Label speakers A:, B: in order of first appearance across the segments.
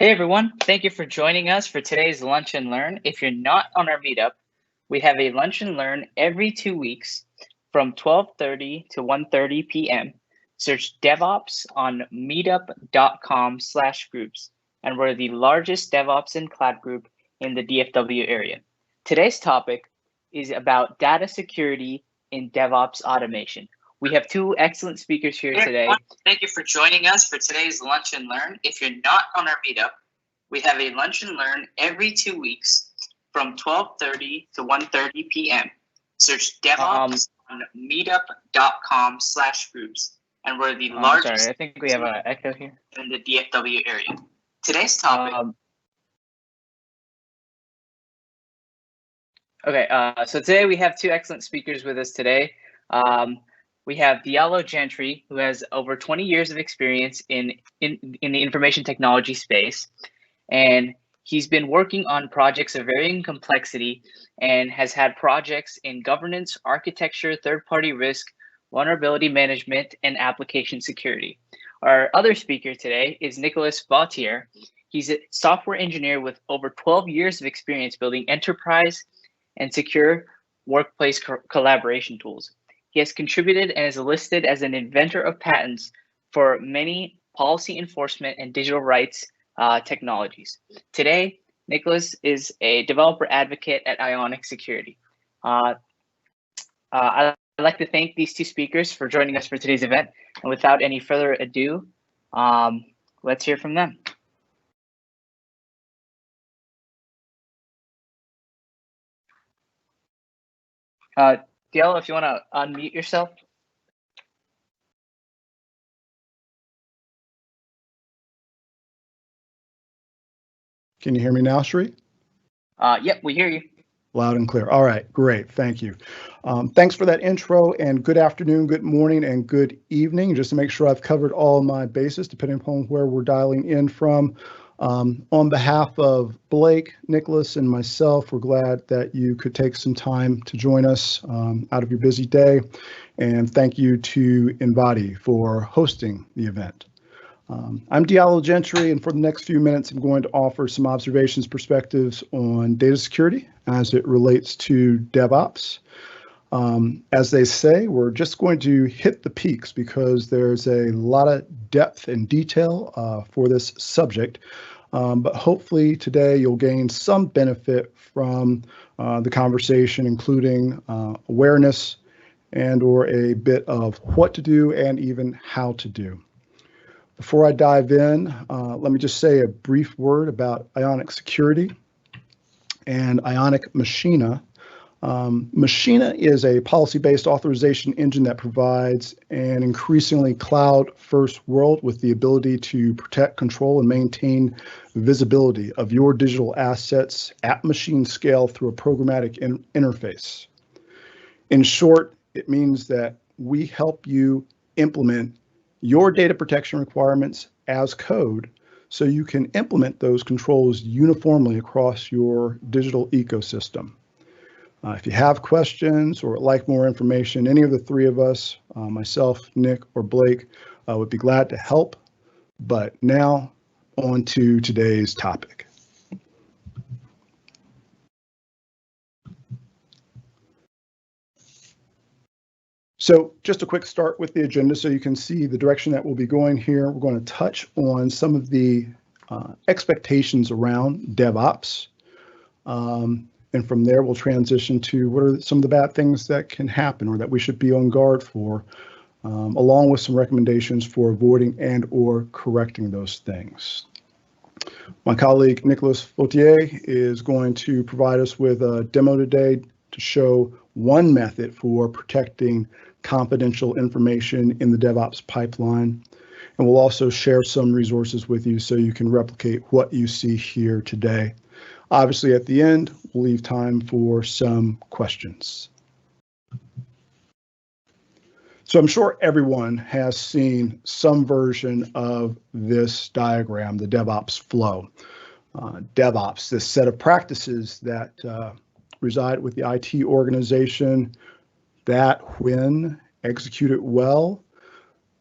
A: Hey everyone, thank you for joining us for today's Lunch and Learn. If you're not on our Meetup, we have a Lunch and Learn every 2 weeks from 12:30 to 1:30 p.m. Search DevOps on meetup.com/groups, and we're the largest DevOps and cloud group in the DFW area. Today's topic is about data security in DevOps automation. We have two excellent speakers here today. Thank you for joining us for today's Lunch and Learn. If you're not on our Meetup, we have a Lunch and Learn every 2 weeks from 12:30 to 1:30 p.m. Search DevOps on meetup.com/groups, and we're the largest. Sorry, I think we have an echo here in the DFW area. Today's topic. So today we have two excellent speakers with us today. We have Diallo Gentry, who has over 20 years of experience in the information technology space, and he's been working on projects of varying complexity and has had projects in governance, architecture, third-party risk, vulnerability management, and application security. Our other speaker today is Nicolas Vautier. He's a software engineer with over 12 years of experience building enterprise and secure workplace collaboration tools. He has contributed and is listed as an inventor of patents for many policy enforcement and digital rights technologies. Today, Nicolas is a developer advocate at Ionic Security. I'd like to thank these two speakers for joining us for today's event. And without any further ado, let's hear from them. Diallo, if you want to unmute yourself.
B: Can you hear me now, Sri?
A: Yep, we hear you.
B: Loud and clear. All right, great. Thank you. Thanks for that intro, and good afternoon, good morning, and good evening. Just to make sure I've covered all my bases, depending upon where we're dialing in from. On behalf of Blake, Nicolas, and myself, we're glad that you could take some time to join us out of your busy day. And thank you to Invati for hosting the event. I'm Diallo Gentry, and for the next few minutes, I'm going to offer some observations, perspectives on data security as it relates to DevOps. As they say, we're just going to hit the peaks because there's a lot of depth and detail for this subject. But hopefully today you'll gain some benefit from the conversation, including awareness and/or a bit of what to do and even how to do. Before I dive in, let me just say a brief word about Ionic Security and Ionic Machina. Machina is a policy-based authorization engine that provides an increasingly cloud-first world with the ability to protect, control, and maintain visibility of your digital assets at machine scale through a programmatic interface. In short, it means that we help you implement your data protection requirements as code so you can implement those controls uniformly across your digital ecosystem. If you have questions or would like more information, any of the three of us, myself, Nick, or Blake, would be glad to help. But now, on to today's topic. So just a quick start with the agenda so you can see the direction that we'll be going here. We're going to touch on some of the expectations around DevOps. And from there, we'll transition to what are some of the bad things that can happen or that we should be on guard for, along with some recommendations for avoiding and/or correcting those things. My colleague, Nicolas Vautier, is going to provide us with a demo today to show one method for protecting confidential information in the DevOps pipeline. And we'll also share some resources with you so you can replicate what you see here today. Obviously, at the end, we'll leave time for some questions. So I'm sure everyone has seen some version of this diagram, the DevOps flow. DevOps, this set of practices that reside with the IT organization that, when executed well,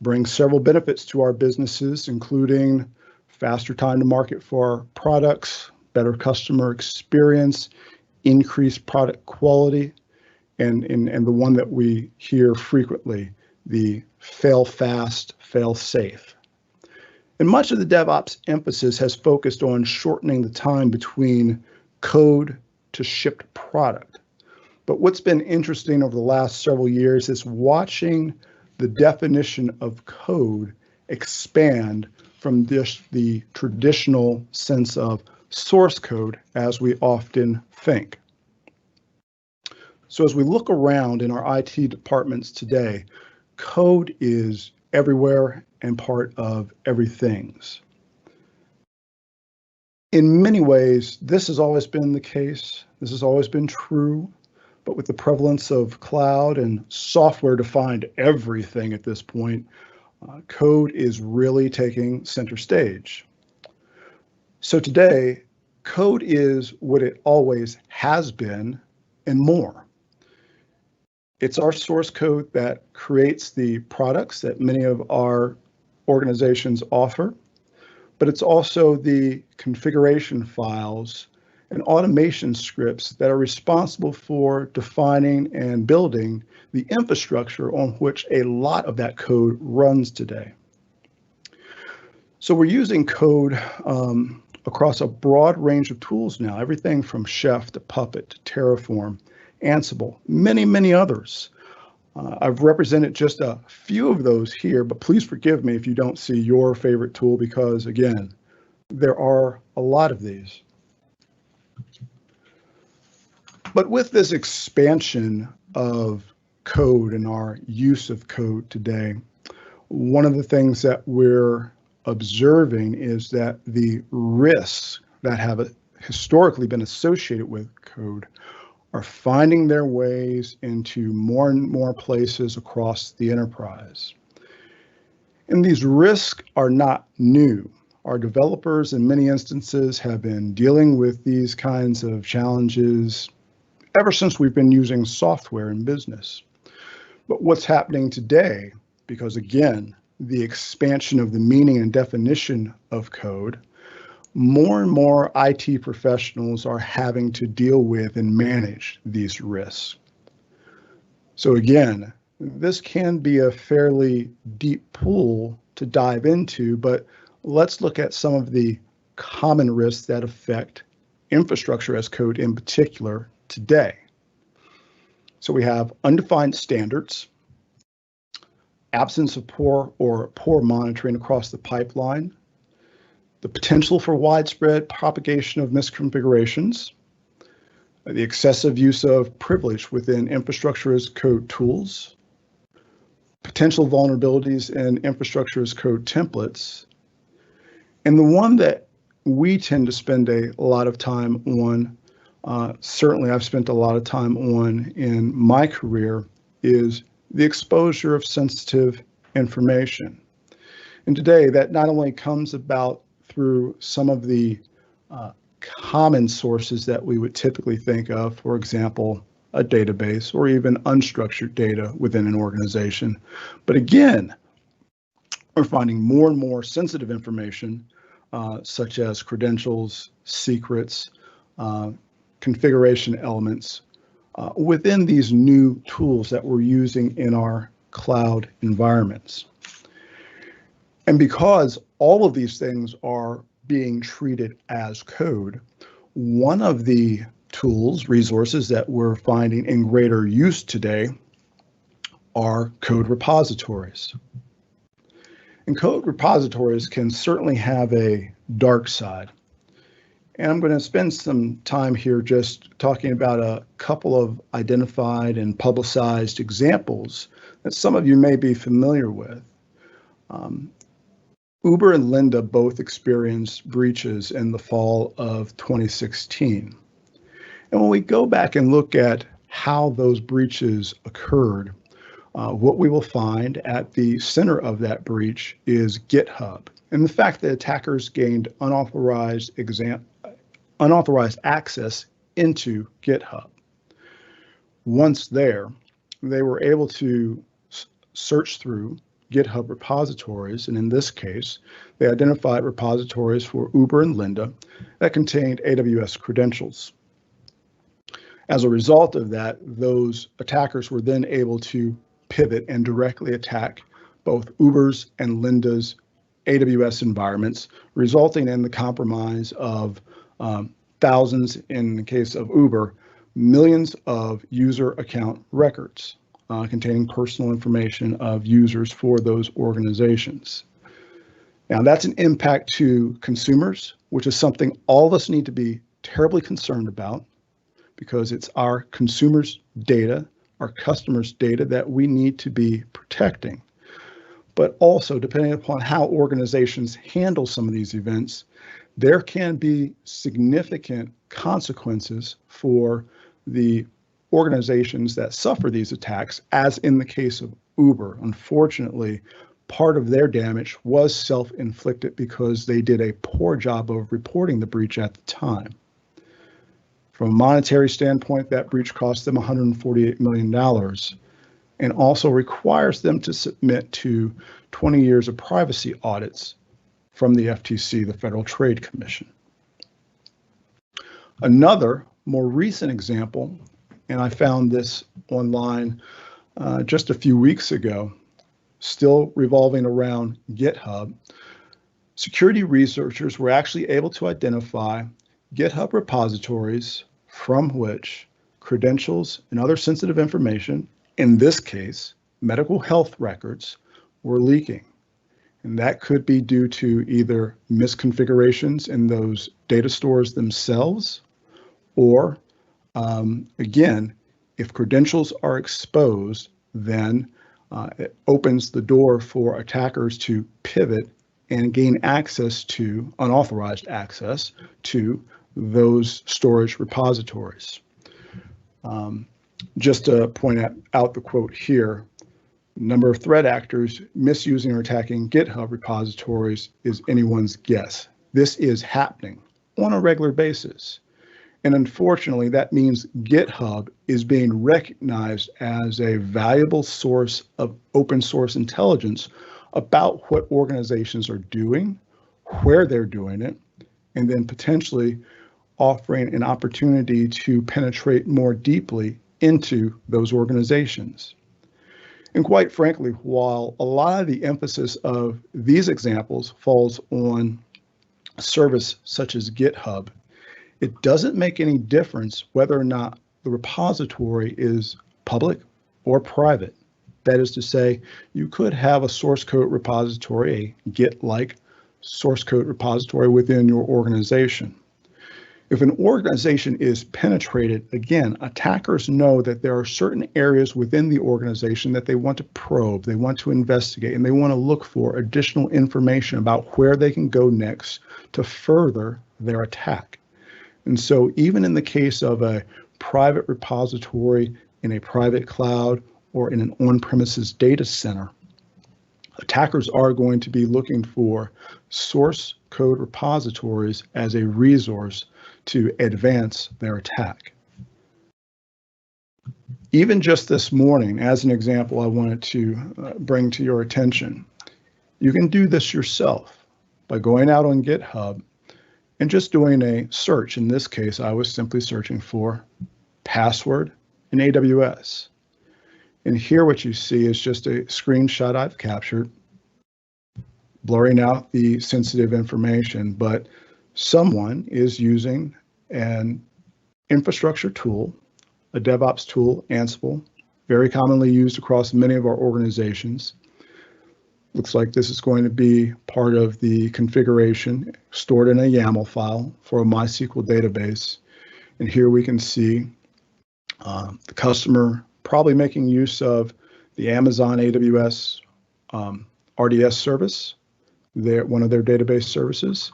B: brings several benefits to our businesses, including faster time to market for our products, better customer experience, increased product quality, and the one that we hear frequently, the fail fast, fail safe. And much of the DevOps emphasis has focused on shortening the time between code to shipped product. But what's been interesting over the last several years is watching the definition of code expand from the traditional sense of source code as we often think. So as we look around in our IT departments today, code is everywhere and part of everything's. In many ways, this has always been the case. This has always been true, but with the prevalence of cloud and software-defined everything at this point, code is really taking center stage. So today, code is what it always has been and more. It's our source code that creates the products that many of our organizations offer, but it's also the configuration files and automation scripts that are responsible for defining and building the infrastructure on which a lot of that code runs today. So we're using code across a broad range of tools now, everything from Chef to Puppet to Terraform, Ansible, many, many others. I've represented just a few of those here, but please forgive me if you don't see your favorite tool because, again, there are a lot of these. But with this expansion of code and our use of code today, one of the things that we're observing is that the risks that have historically been associated with code are finding their ways into more and more places across the enterprise. And these risks are not new. Our developers in many instances have been dealing with these kinds of challenges ever since we've been using software in business. But what's happening today, because again, the expansion of the meaning and definition of code, more and more IT professionals are having to deal with and manage these risks. So again, this can be a fairly deep pool to dive into, but let's look at some of the common risks that affect infrastructure as code in particular today. So we have undefined standards, absence of poor monitoring across the pipeline, the potential for widespread propagation of misconfigurations, the excessive use of privilege within infrastructure as code tools, potential vulnerabilities in infrastructure as code templates, and the one that we tend to spend a lot of time on, certainly I've spent a lot of time on in my career, is the exposure of sensitive information. And today that not only comes about through some of the common sources that we would typically think of, for example, a database or even unstructured data within an organization. But again, we're finding more and more sensitive information, such as credentials, secrets, configuration elements, within these new tools that we're using in our cloud environments. And because all of these things are being treated as code, one of the tools, resources that we're finding in greater use today are code repositories. And code repositories can certainly have a dark side. And I'm going to spend some time here just talking about a couple of identified and publicized examples that some of you may be familiar with. Uber and Linda both experienced breaches in the fall of 2016. And when we go back and look at how those breaches occurred, what we will find at the center of that breach is GitHub and the fact that attackers gained unauthorized access into GitHub. Once there, they were able to search through, GitHub repositories, and in this case, they identified repositories for Uber and Lynda that contained AWS credentials. As a result of that, those attackers were then able to pivot and directly attack both Uber's and Lynda's AWS environments, resulting in the compromise of thousands, in the case of Uber, millions of user account records containing personal information of users for those organizations. Now, that's an impact to consumers, which is something all of us need to be terribly concerned about, because it's our consumers' data, our customers' data that we need to be protecting. But also, depending upon how organizations handle some of these events, there can be significant consequences for the organizations that suffer these attacks, as in the case of Uber. Unfortunately, part of their damage was self-inflicted because they did a poor job of reporting the breach at the time. From a monetary standpoint, that breach cost them $148 million and also requires them to submit to 20 years of privacy audits from the FTC, the Federal Trade Commission. Another more recent example, and I found this online just a few weeks ago, still revolving around GitHub, security researchers were actually able to identify GitHub repositories from which credentials and other sensitive information, in this case, medical health records, were leaking. And that could be due to either misconfigurations in those data stores themselves, or again, if credentials are exposed, then it opens the door for attackers to pivot and gain access to, unauthorized access to, those storage repositories. Just to point out the quote here, number of threat actors misusing or attacking GitHub repositories is anyone's guess. This is happening on a regular basis. And unfortunately, that means GitHub is being recognized as a valuable source of open source intelligence about what organizations are doing, where they're doing it, and then potentially offering an opportunity to penetrate more deeply into those organizations. And quite frankly, while a lot of the emphasis of these examples falls on a service such as GitHub, it doesn't make any difference whether or not the repository is public or private. That is to say, you could have a source code repository, a Git-like source code repository within your organization. If an organization is penetrated, again, attackers know that there are certain areas within the organization that they want to probe, they want to investigate, and they want to look for additional information about where they can go next to further their attack. And so even in the case of a private repository in a private cloud or in an on-premises data center, attackers are going to be looking for source code repositories as a resource to advance their attack. Even just this morning, as an example, I wanted to bring to your attention, you can do this yourself by going out on GitHub and just doing a search. In this case, I was simply searching for password in AWS. And here what you see is just a screenshot I've captured, blurring out the sensitive information, but someone is using an infrastructure tool, a DevOps tool, Ansible, very commonly used across many of our organizations. Looks like this is going to be part of the configuration stored in a YAML file for a MySQL database. And here we can see the customer probably making use of the Amazon AWS RDS service, one of their database services.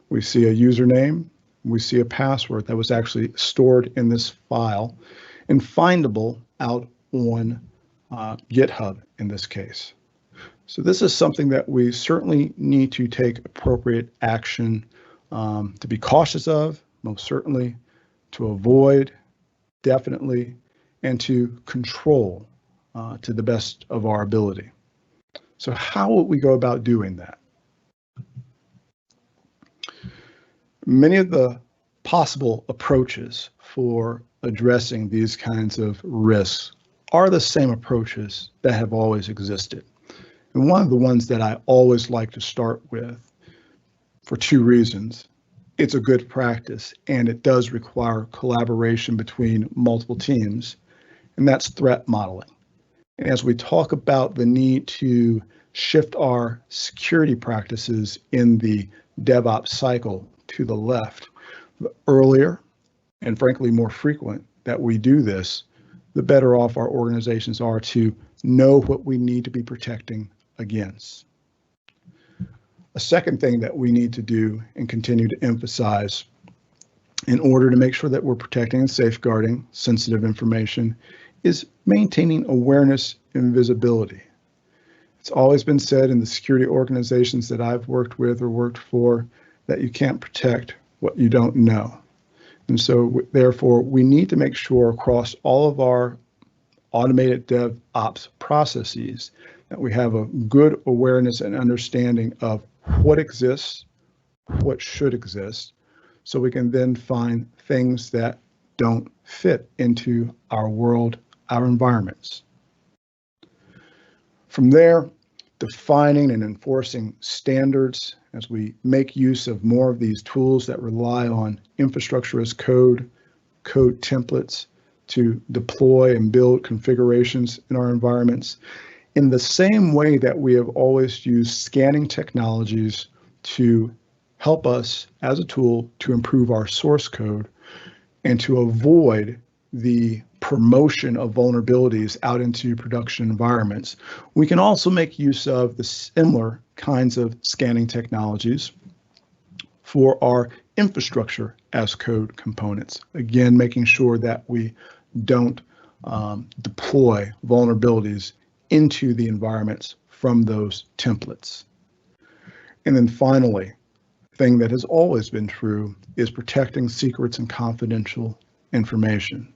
B: We see a username, we see a password that was actually stored in this file and findable out on GitHub in this case. So this is something that we certainly need to take appropriate action to be cautious of, most certainly, to avoid, definitely, and to control to the best of our ability. So how would we go about doing that? Many of the possible approaches for addressing these kinds of risks are the same approaches that have always existed. And one of the ones that I always like to start with, for two reasons: it's a good practice and it does require collaboration between multiple teams, and that's threat modeling. And as we talk about the need to shift our security practices in the DevOps cycle to the left, the earlier and frankly more frequent that we do this, the better off our organizations are to know what we need to be protecting against. A second thing that we need to do and continue to emphasize in order to make sure that we're protecting and safeguarding sensitive information is maintaining awareness and visibility. It's always been said in the security organizations that I've worked with or worked for that you can't protect what you don't know. And so therefore, we need to make sure across all of our automated DevOps processes that we have a good awareness and understanding of what exists, what should exist, so we can then find things that don't fit into our world, our environments. From there, defining and enforcing standards as we make use of more of these tools that rely on infrastructure as code, code templates to deploy and build configurations in our environments, in the same way that we have always used scanning technologies to help us as a tool to improve our source code and to avoid the promotion of vulnerabilities out into production environments. We can also make use of the similar kinds of scanning technologies for our infrastructure as code components. Again, making sure that we don't deploy vulnerabilities into the environments from those templates. And then finally, thing that has always been true is protecting secrets and confidential information.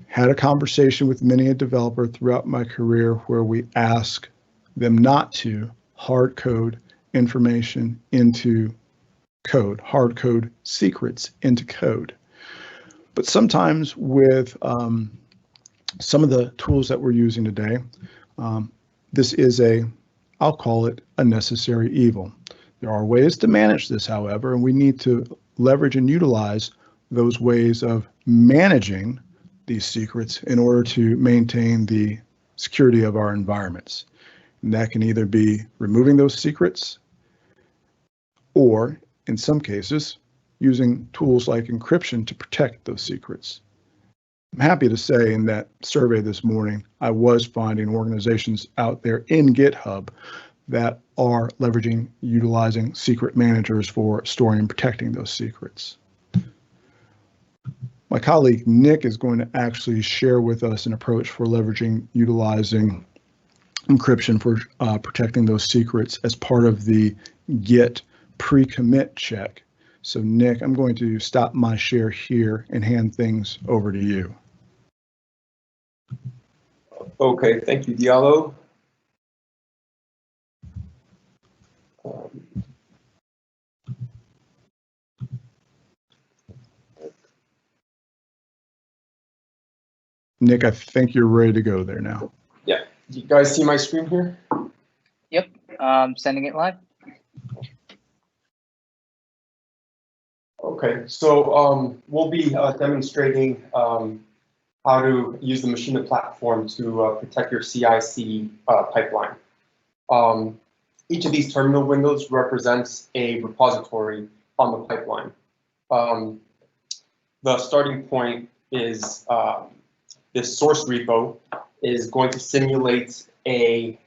B: Had a conversation with many a developer throughout my career where we ask them not to hard code information into code, hard code secrets into code. But sometimes with some of the tools that we're using today, this is I'll call it a necessary evil. There are ways to manage this, however, and we need to leverage and utilize those ways of managing these secrets in order to maintain the security of our environments. And that can either be removing those secrets or, in some cases, using tools like encryption to protect those secrets. I'm happy to say in that survey this morning, I was finding organizations out there in GitHub that are leveraging, utilizing secret managers for storing and protecting those secrets. My colleague Nick is going to actually share with us an approach for leveraging, utilizing encryption for protecting those secrets as part of the Git pre-commit check. So Nick, I'm going to stop my share here and hand things over to you.
C: Okay, thank you, Diallo.
B: Nick, I think you're ready to go there now.
C: Yeah, you guys see my screen here?
A: Yep, sending it live.
C: Okay, so we'll be demonstrating how to use the machine platform to protect your CI/CD pipeline. Each of these terminal windows represents a repository on the pipeline. The starting point is this source repo is going to simulate a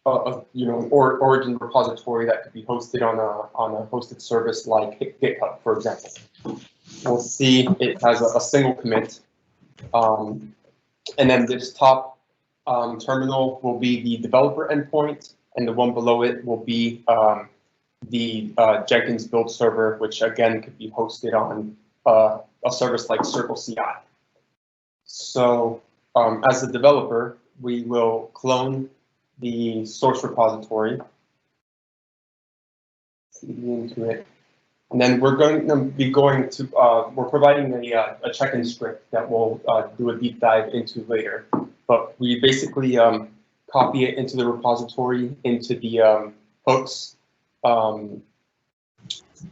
C: origin repository that could be hosted on a hosted service like GitHub, for example. We'll see it has a single commit, and then this top terminal will be the developer endpoint, and the one below it will be the Jenkins build server, which again could be hosted on a service like Circle CI. So as a developer, we will clone the source repository, cd into it, and then we're going to be we're providing a check-in script that we'll do a deep dive into later. But we basically copy it into the repository, into the hooks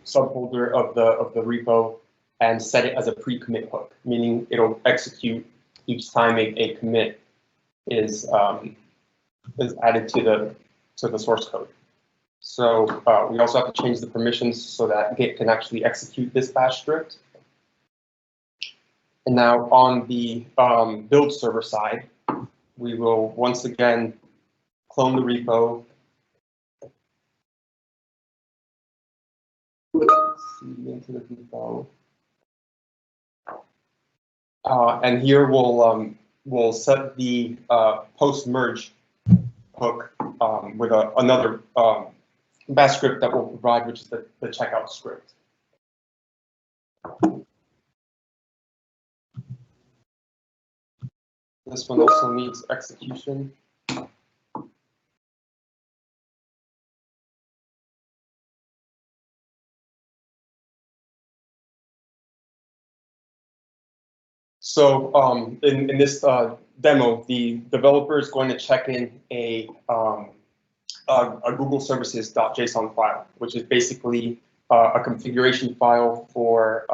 C: subfolder of the repo, and set it as a pre-commit hook, meaning it'll execute each time a commit is added to the source code. So we also have to change the permissions so that Git can actually execute this bash script. And now on the build server side, we will once again clone the repo, cd into the repo, and here we'll set the post merge hook with another bash script that we'll provide, which is the checkout script. This one also needs execution. So in this demo, the developer is going to check in a Google services.json file, which is basically a configuration file for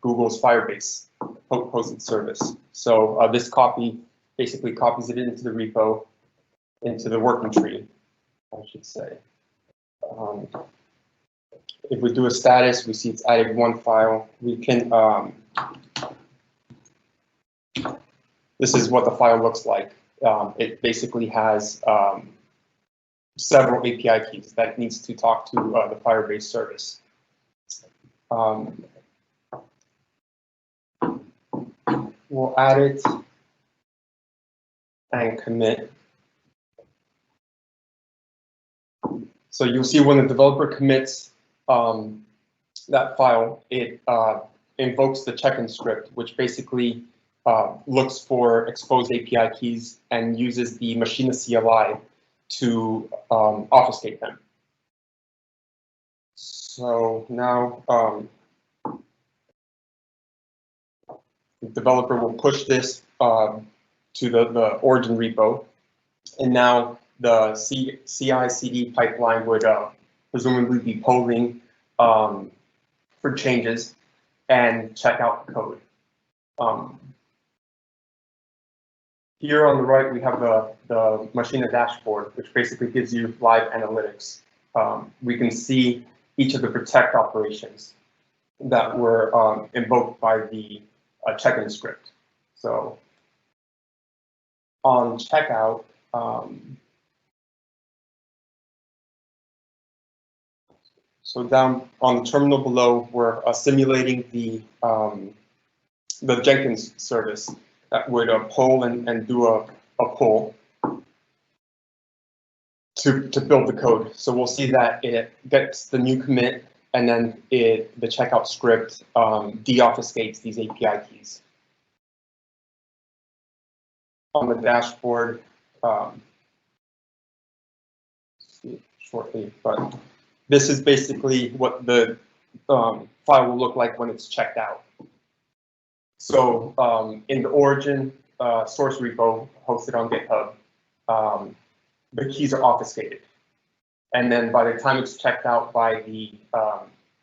C: Google's Firebase hosted service. So this copy basically copies it into the repo, into the working tree, I should say. If we do a status, we see it's added one file. We can, this is what the file looks like. It basically has several API keys that it needs to talk to the Firebase service. We'll add it and commit. So you'll see when the developer commits that file, it invokes the check-in script, which basically looks for exposed API keys and uses the Machina CLI to obfuscate them. So now the developer will push this to the origin repo, and now the CI/CD pipeline would presumably be polling for changes and check out the code. Here on the right, we have the Machina dashboard, which basically gives you live analytics. We can see each of the protect operations that were invoked by the check-in script. So on checkout, so down on the terminal below, we're simulating the Jenkins service that would poll and do a pull to build the code. So we'll see that it gets the new commit, and then the checkout script deobfuscates these API keys. On the dashboard, see shortly, but this is basically what the file will look like when it's checked out. So in the origin source repo hosted on GitHub, the keys are obfuscated. And then by the time it's checked out by the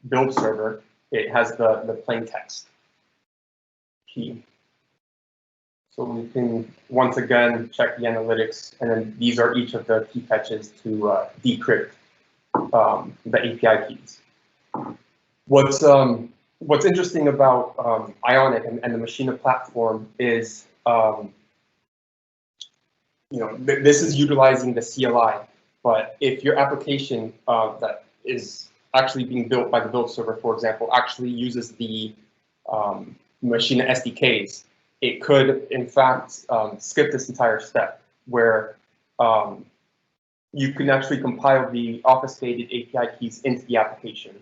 C: build server, it has the plain text key. So we can once again check the analytics, and then these are each of the key fetches to decrypt the API keys. What's interesting about Ionic and the Machina platform is, this is utilizing the CLI, but if your application that is actually being built by the build server, for example, actually uses the Machina SDKs, it could, in fact, skip this entire step where you can actually compile the obfuscated API keys into the application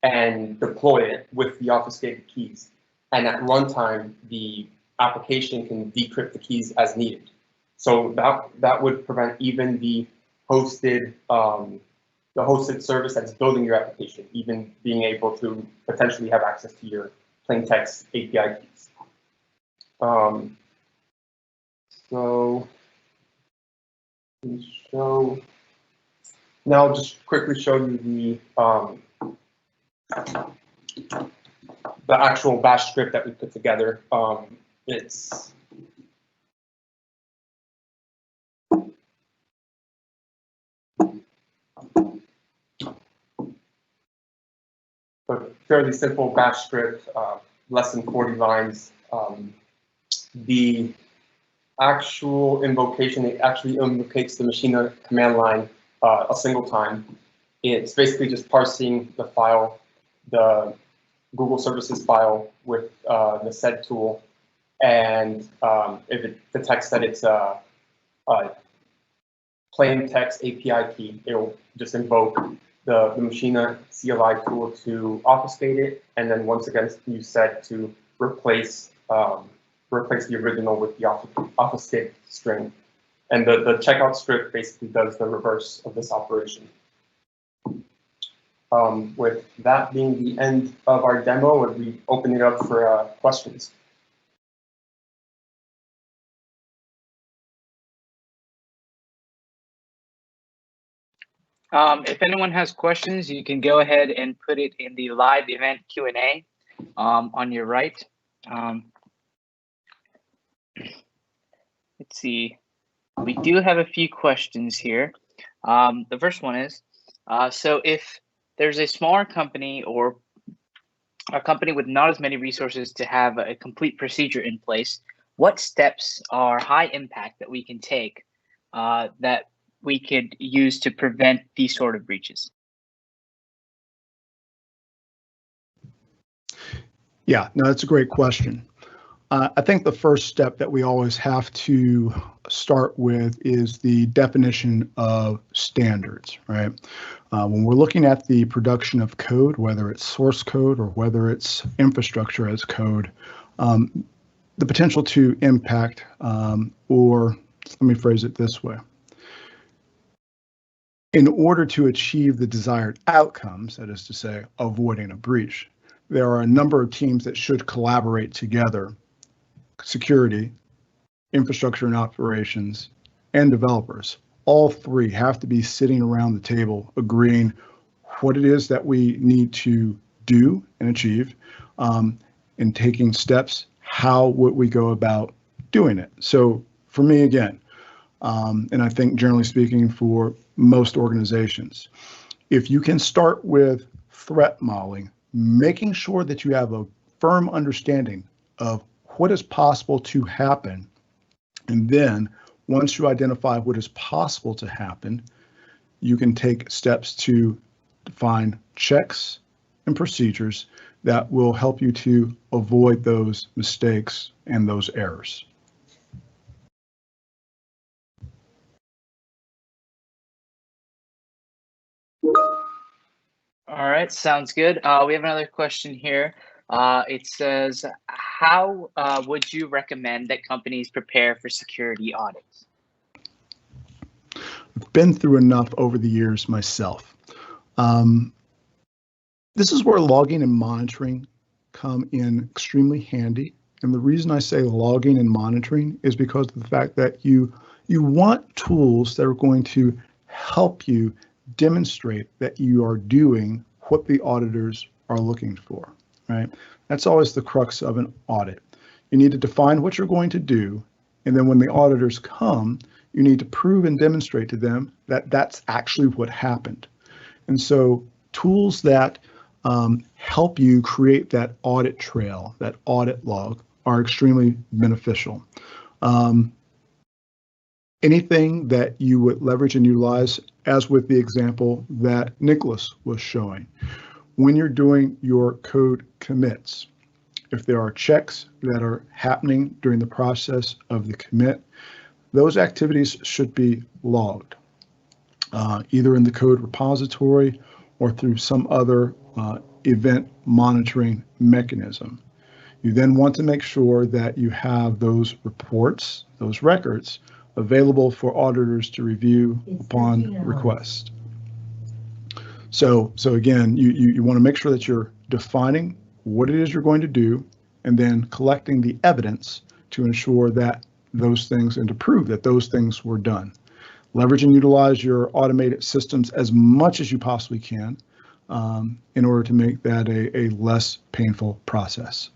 C: and deploy it with the obfuscated keys. And at runtime, the application can decrypt the keys as needed. So that would prevent even the hosted service that's building your application, even being able to potentially have access to your plain text API keys. So let me show. Now I'll just quickly show you the actual bash script that we put together. It's a fairly simple bash script, less than 40 lines. The actual invocation, it actually invocates the machine command line a single time. It's basically just parsing the file, the Google Services file with the Sept tool, and if it detects that it's a plain text API key, it'll just invoke the Machina CLI tool to obfuscate it, and then once again use Sept to replace the original with the obfuscate string. And the checkout script basically does the reverse of this operation. With that being the end of our demo, we open it up for questions.
A: If anyone has questions, you can go ahead and put it in the live event Q&A on your right. Let's see. We do have a few questions here. The first one is, so if there's a smaller company or a company with not as many resources to have a complete procedure in place, what steps are high impact that we can take that we could use to prevent these sort of breaches?
B: Yeah, no, that's a great question. I think the first step that we always have to start with is the definition of standards, right? When we're looking at the production of code, whether it's source code or whether it's infrastructure as code, the potential to impact, or let me phrase it this way. In order to achieve the desired outcomes, that is to say, avoiding a breach, there are a number of teams that should collaborate together: security, infrastructure and operations, and developers. All three have to be sitting around the table agreeing what it is that we need to do and achieve, and taking steps. How would we go about doing it? So for me, again, and I think generally speaking for most organizations, if you can start with threat modeling, making sure that you have a firm understanding of what is possible to happen, and then once you identify what is possible to happen, you can take steps to define checks and procedures that will help you to avoid those mistakes and those errors.
A: All right, sounds good. We have another question here. It says, how would you recommend that companies prepare for security audits?
B: I've been through enough over the years myself. This is where logging and monitoring come in extremely handy. And the reason I say logging and monitoring is because of the fact that you want tools that are going to help you demonstrate that you are doing what the auditors are looking for, right? That's always the crux of an audit. You need to define what you're going to do, and then when the auditors come, you need to prove and demonstrate to them that that's actually what happened. And so tools that help you create that audit trail, that audit log, are extremely beneficial. Anything that you would leverage and utilize, as with the example that Nicolas was showing, when you're doing your code commits, if there are checks that are happening during the process of the commit, those activities should be logged, either in the code repository or through some other event monitoring mechanism. You then want to make sure that you have those reports, those records, available for auditors to review upon request. So again, you want to make sure that you're defining what it is you're going to do, and then collecting the evidence to ensure that those things and to prove that those things were done. Leverage and utilize your automated systems as much as you possibly can in order to make that a less painful process.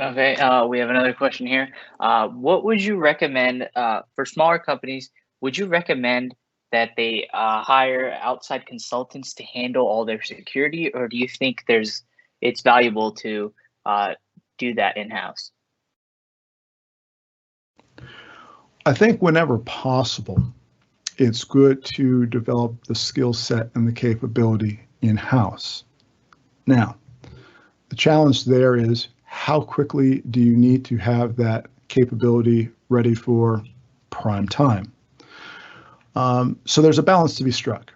A: Okay, we have another question here. What would you recommend for smaller companies? Would you recommend that they hire outside consultants to handle all their security, or do you think it's valuable to do that in-house?
B: I think whenever possible, it's good to develop the skill set and the capability in-house. Now, the challenge there is, how quickly do you need to have that capability ready for prime time? So there's a balance to be struck.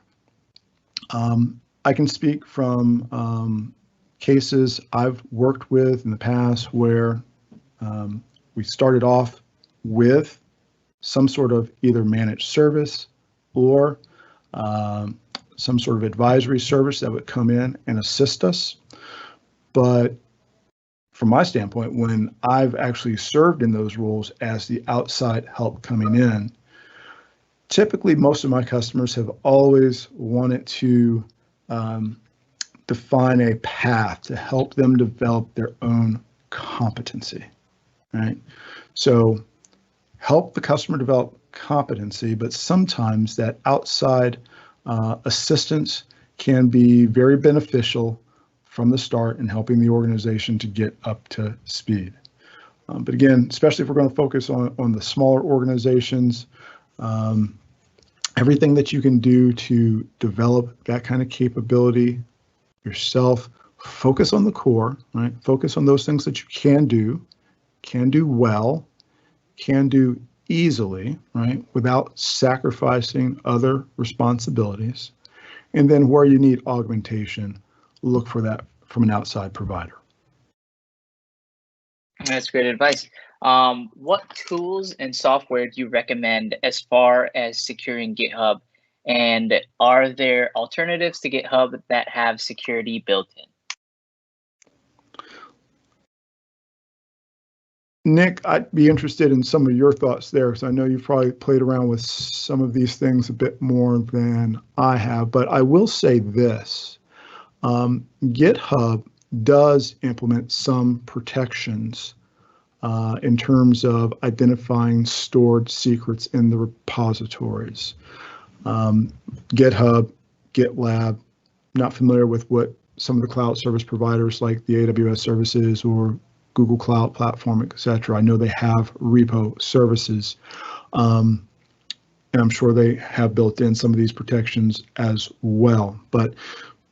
B: I can speak from cases I've worked with in the past where we started off with some sort of either managed service or some sort of advisory service that would come in and assist us. But from my standpoint, when I've actually served in those roles as the outside help coming in, typically most of my customers have always wanted to define a path to help them develop their own competency, right? So help the customer develop competency, but sometimes that outside assistance can be very beneficial from the start in helping the organization to get up to speed. But again, especially if we're going to focus on the smaller organizations, everything that you can do to develop that kind of capability yourself, focus on the core, right? Focus on those things that you can do well, can do easily, right? Without sacrificing other responsibilities. And then where you need augmentation, look for that from an outside provider.
A: That's great advice. What tools and software do you recommend as far as securing GitHub? And are there alternatives to GitHub that have security built in?
B: Nick, I'd be interested in some of your thoughts there, because I know you've probably played around with some of these things a bit more than I have, but I will say this. GitHub does implement some protections in terms of identifying stored secrets in the repositories. GitHub, GitLab, not familiar with what some of the cloud service providers like the AWS services or Google Cloud Platform, etc. I know they have repo services, and I'm sure they have built in some of these protections as well. But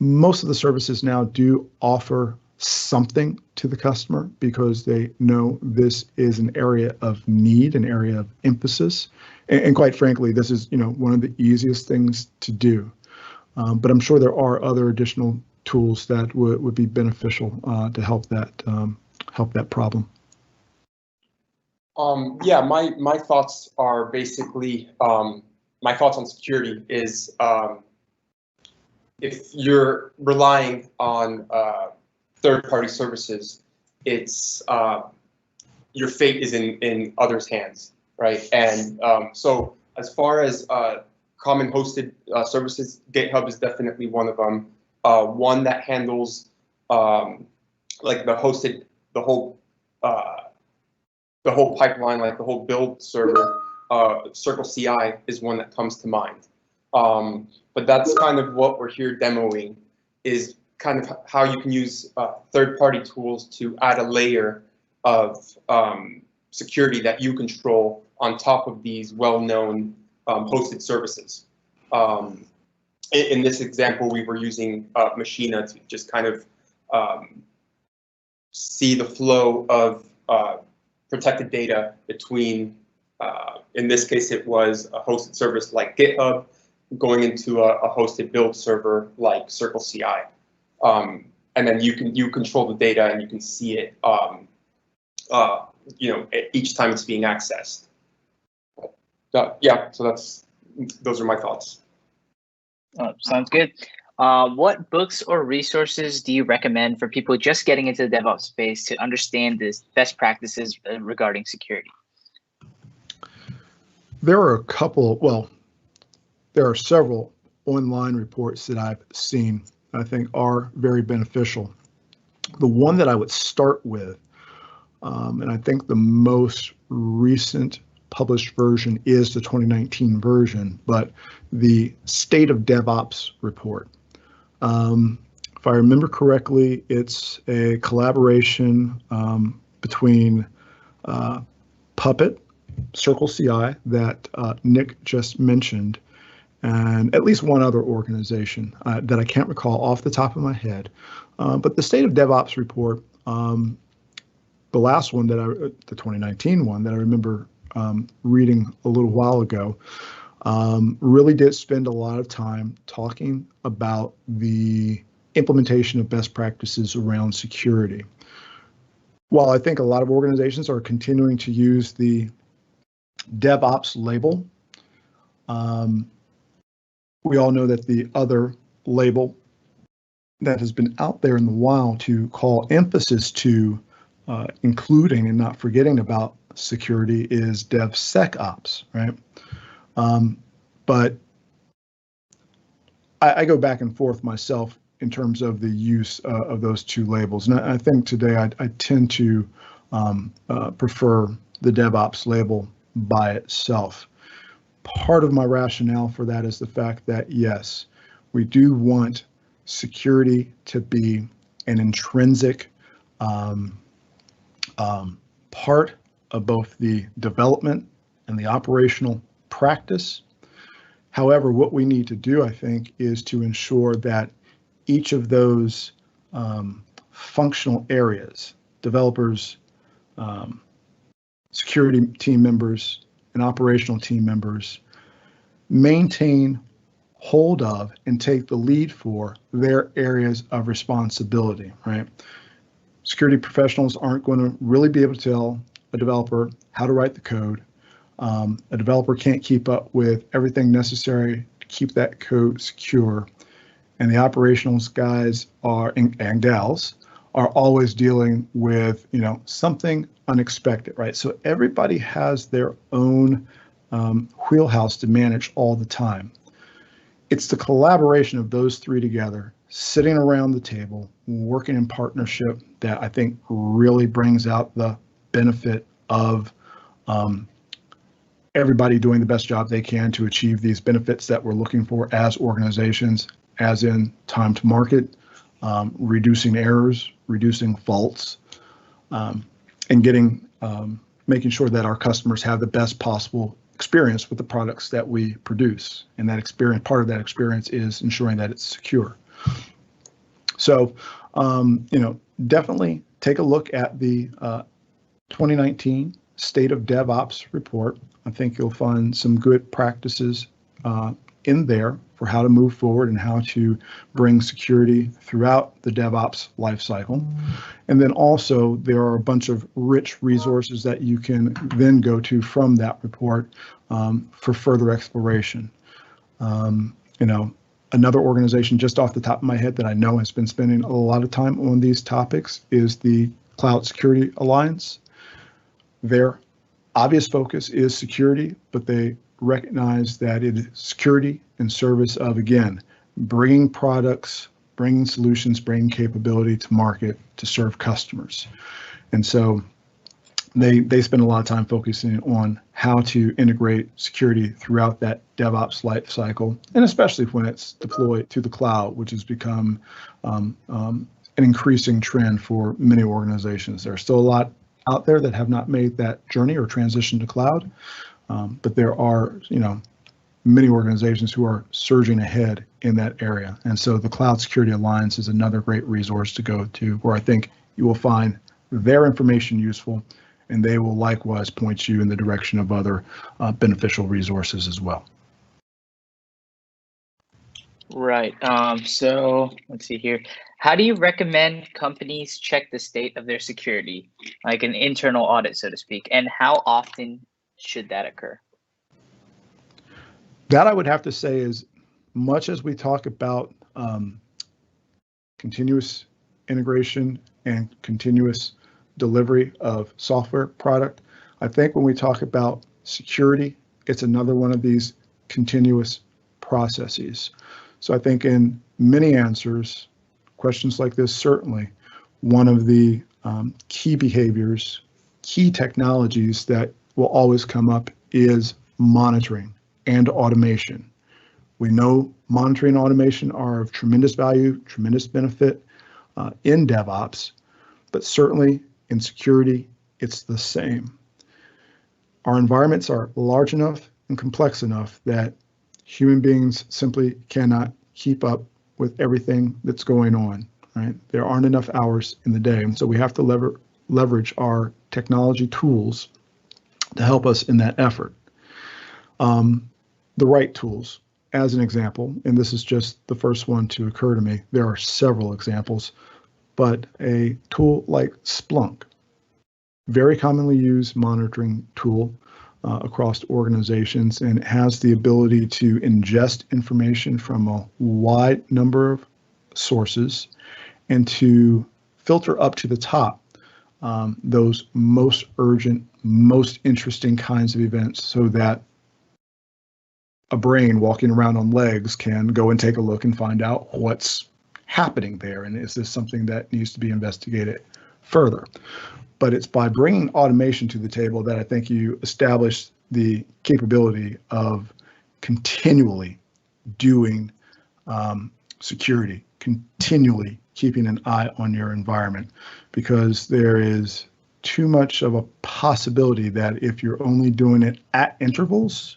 B: most of the services now do offer something to the customer because they know this is an area of need, an area of emphasis, and quite frankly, this is one of the easiest things to do. But I'm sure there are other additional tools that would be beneficial to help that problem.
C: Yeah, my thoughts are basically my thoughts on security is if you're relying on third-party services, it's your fate is in others' hands, right? And so as far as common hosted services, GitHub is definitely one of them. One that handles like the whole pipeline, like the whole build server. Circle CI is one that comes to mind. But that's kind of what we're here demoing, is kind of how you can use third-party tools to add a layer of security that you control on top of these well-known hosted services. In this example, we were using Machina to just kind of see the flow of protected data between, in this case, it was a hosted service like GitHub going into a hosted build server like Circle CI. And then you control the data and you can see it each time it's being accessed. Yeah, so those are my thoughts.
A: Sounds good. What books or resources do you recommend for people just getting into the DevOps space to understand this best practices regarding security?
B: There are there are several online reports that I've seen I think are very beneficial. The one that I would start with, and I think the most recent published version is the 2019 version, but the State of DevOps report. If I remember correctly, it's a collaboration between Puppet, Circle CI that Nick just mentioned, and at least one other organization that I can't recall off the top of my head. But the State of DevOps report, the last one the 2019 one that I remember reading a little while ago, really did spend a lot of time talking about the implementation of best practices around security. While I think a lot of organizations are continuing to use the DevOps label, we all know that the other label that has been out there in the wild to call emphasis to including and not forgetting about security is DevSecOps, right? But I go back and forth myself in terms of the use of those two labels. And I think today I tend to prefer the DevOps label by itself. Part of my rationale for that is the fact that, yes, we do want security to be an intrinsic part of both the development and the operational practice. However, what we need to do, I think, is to ensure that each of those functional areas, developers, security team members, and operational team members, maintain hold of and take the lead for their areas of responsibility, right? Security professionals aren't going to really be able to tell a developer how to write the code. A developer can't keep up with everything necessary to keep that code secure. And the operations guys and gals are always dealing with, something unexpected, right? So everybody has their own wheelhouse to manage all the time. It's the collaboration of those three together, sitting around the table, working in partnership, that I think really brings out the benefit of everybody doing the best job they can to achieve these benefits that we're looking for as organizations, as in time to market, reducing errors, reducing faults, and making sure that our customers have the best possible experience with the products that we produce. And that experience, part of that experience is ensuring that it's secure. So, definitely take a look at the 2019 State of DevOps report. I think you'll find some good practices in there for how to move forward and how to bring security throughout the DevOps lifecycle. And then also there are a bunch of rich resources that you can then go to from that report for further exploration. Another organization just off the top of my head that I know has been spending a lot of time on these topics is the Cloud Security Alliance. Their obvious focus is security, but they recognize that it is security in service of, again, bringing products, bringing solutions, bringing capability to market to serve customers. And so they spend a lot of time focusing on how to integrate security throughout that DevOps life cycle, and especially when it's deployed to the cloud, which has become an increasing trend for many organizations. There's still a lot out there that have not made that journey or transition to cloud, but there are, many organizations who are surging ahead in that area. And so the Cloud Security Alliance is another great resource to go to, where I think you will find their information useful, and they will likewise point you in the direction of other beneficial resources as well.
A: Right. So let's see here. How do you recommend companies check the state of their security, like an internal audit, so to speak, and how often should that occur?
B: That I would have to say is, much as we talk about continuous integration and continuous delivery of software product, I think when we talk about security, it's another one of these continuous processes. So I think in many answers, questions like this, certainly one of the key behaviors, key technologies that will always come up is monitoring and automation. We know monitoring and automation are of tremendous value, tremendous benefit in DevOps, but certainly in security, it's the same. Our environments are large enough and complex enough that human beings simply cannot keep up with everything that's going on, right? There aren't enough hours in the day, and so we have to leverage our technology tools to help us in that effort. The right tools, as an example, and this is just the first one to occur to me, there are several examples, but a tool like Splunk, very commonly used monitoring tool across organizations, and it has the ability to ingest information from a wide number of sources and to filter up to the top those most urgent, most interesting kinds of events so that a brain walking around on legs can go and take a look and find out what's happening there, and is this something that needs to be investigated further. But it's by bringing automation to the table that I think you establish the capability of continually doing security, continually keeping an eye on your environment, because there is too much of a possibility that if you're only doing it at intervals,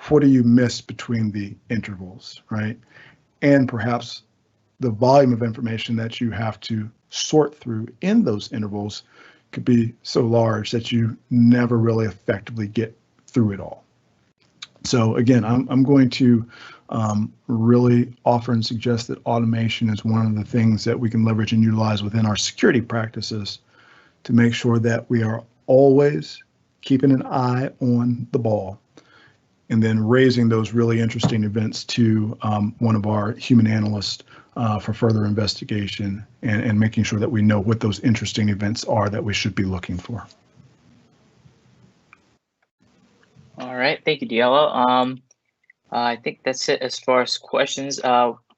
B: what do you miss between the intervals, right? And perhaps the volume of information that you have to sort through in those intervals could be so large that you never really effectively get through it all. So again, I'm going to really offer and suggest that automation is one of the things that we can leverage and utilize within our security practices to make sure that we are always keeping an eye on the ball, and then raising those really interesting events to one of our human analysts for further investigation, and making sure that we know what those interesting events are that we should be looking for.
A: All right, thank you, Diallo. I think that's it as far as questions.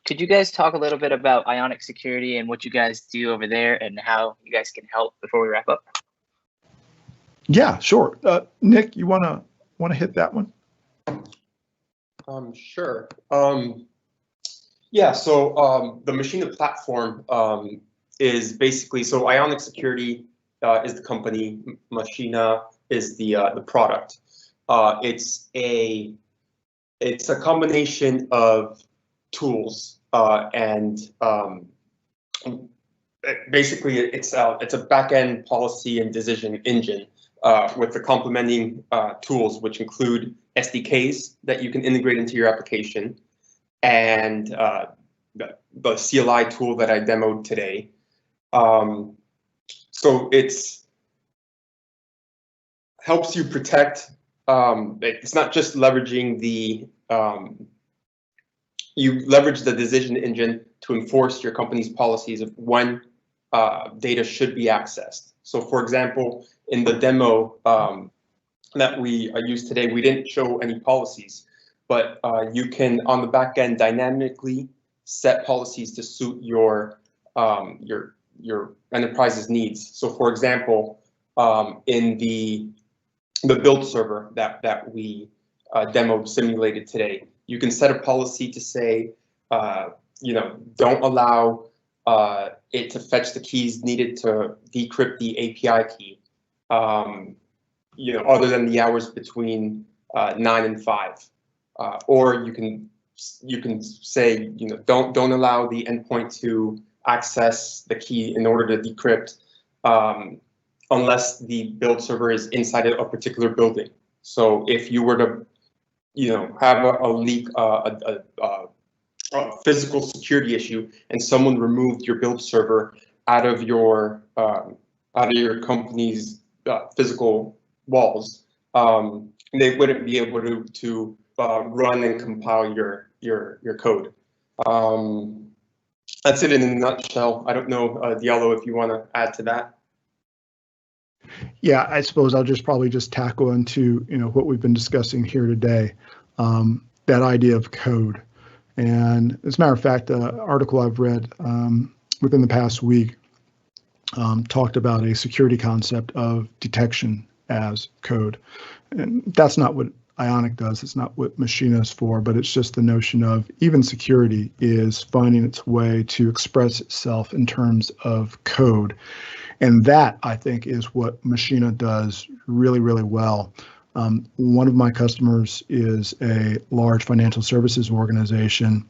A: Could you guys talk a little bit about Ionic Security and what you guys do over there and how you guys can help before we wrap up?
B: Yeah, sure. Nick, you wanna hit that one?
C: Sure. Yeah, so the Machina platform is basically, so Ionic Security is the company, Machina is the product. It's a combination of tools and basically it's a back-end policy and decision engine with the complementing tools, which include SDKs that you can integrate into your application, and the CLI tool that I demoed today. So it's helps you protect. It's not just leveraging the you leverage the decision engine to enforce your company's policies of when data should be accessed. So for example, in the demo that we used today, we didn't show any policies, but you can, on the back end, dynamically set policies to suit your enterprise's needs. So for example, in the build server that we demoed, simulated today, you can set a policy to say, don't allow it to fetch the keys needed to decrypt the API key, other than the hours between 9 and 5. Or you can say, don't allow the endpoint to access the key in order to decrypt unless the build server is inside a particular building. So if you were to, have a leak, physical security issue and someone removed your build server out of your company's physical walls, they wouldn't be able to run and compile your code. That's it in a nutshell. I don't know, Diallo, if you want to add to that.
B: Yeah, I suppose I'll probably tackle into what we've been discussing here today, that idea of code. And as a matter of fact, the article I've read within the past week talked about a security concept of detection as code. And that's not what Ionic does. It's not what Machina is for, but it's just the notion of even security is finding its way to express itself in terms of code. And that, I think, is what Machina does really, really well. One of my customers is a large financial services organization,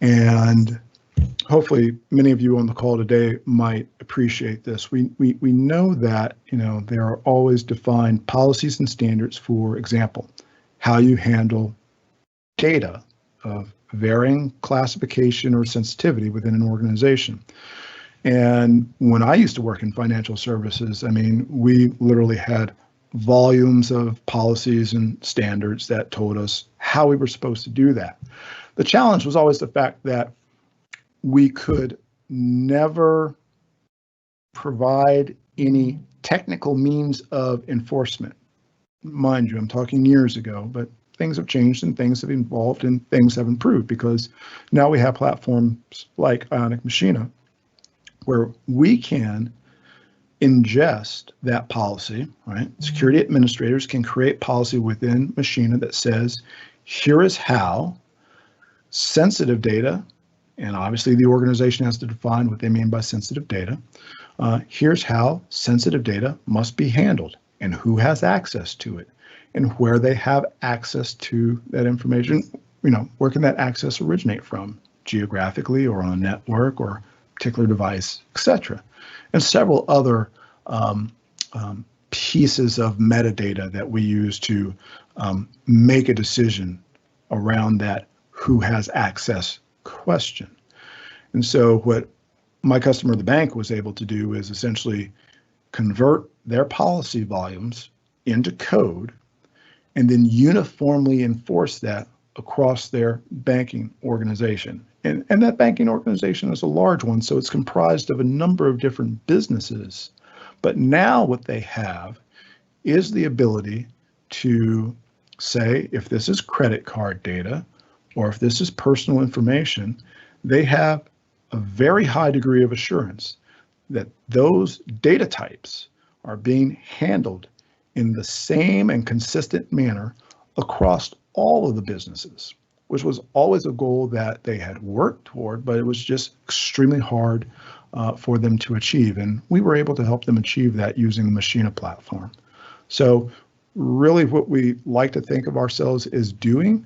B: and hopefully many of you on the call today might appreciate this. We know that there are always defined policies and standards, for example, how you handle data of varying classification or sensitivity within an organization. And when I used to work in financial services, I mean, we literally had volumes of policies and standards that told us how we were supposed to do that. The challenge was always the fact that we could never provide any technical means of enforcement. Mind you, I'm talking years ago, but things have changed and things have evolved and things have improved because now we have platforms like Ionic Machina where we can ingest that policy, right? Security administrators can create policy within Machina that says, here is how sensitive data, and obviously the organization has to define what they mean by sensitive data. Here's how sensitive data must be handled and who has access to it and where they have access to that information. Where can that access originate from, geographically or on a network or particular device, etc. And several other pieces of metadata that we use to make a decision around that who has access question. And so what my customer, the bank, was able to do is essentially convert their policy volumes into code and then uniformly enforce that across their banking organization. And that banking organization is a large one, so it's comprised of a number of different businesses. But now what they have is the ability to say, if this is credit card data or if this is personal information, they have a very high degree of assurance that those data types are being handled in the same and consistent manner across all of the businesses, which was always a goal that they had worked toward, but it was just extremely hard for them to achieve. And we were able to help them achieve that using the Machina platform. So really what we like to think of ourselves as doing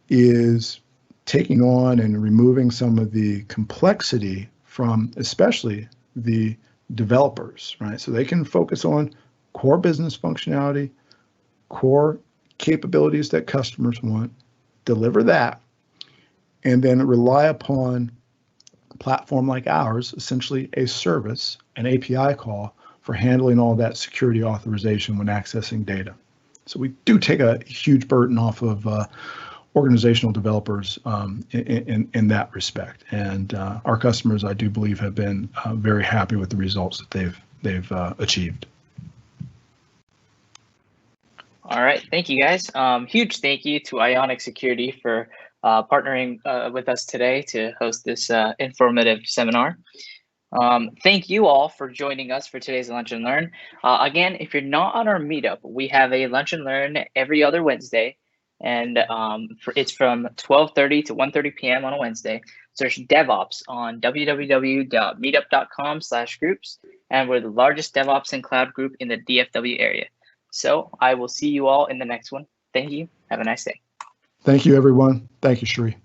B: is taking on and removing some of the complexity from especially the developers, right? So they can focus on core business functionality, core capabilities that customers want, deliver that, and then rely upon a platform like ours, essentially a service, an API call for handling all that security authorization when accessing data. So we do take a huge burden off of organizational developers in that respect. And our customers, I do believe, have been very happy with the results that they've achieved.
A: All right, thank you guys. Huge thank you to Ionic Security for partnering with us today to host this informative seminar. Thank you all for joining us for today's Lunch and Learn. Again, if you're not on our Meetup, we have a Lunch and Learn every other Wednesday, and it's from 12:30 to 1:30 p.m. on a Wednesday. Search DevOps on www.meetup.com/groups, and we're the largest DevOps and cloud group in the DFW area. So I will see you all in the next one. Thank you. Have a nice day.
B: Thank you, everyone. Thank you, Sheree.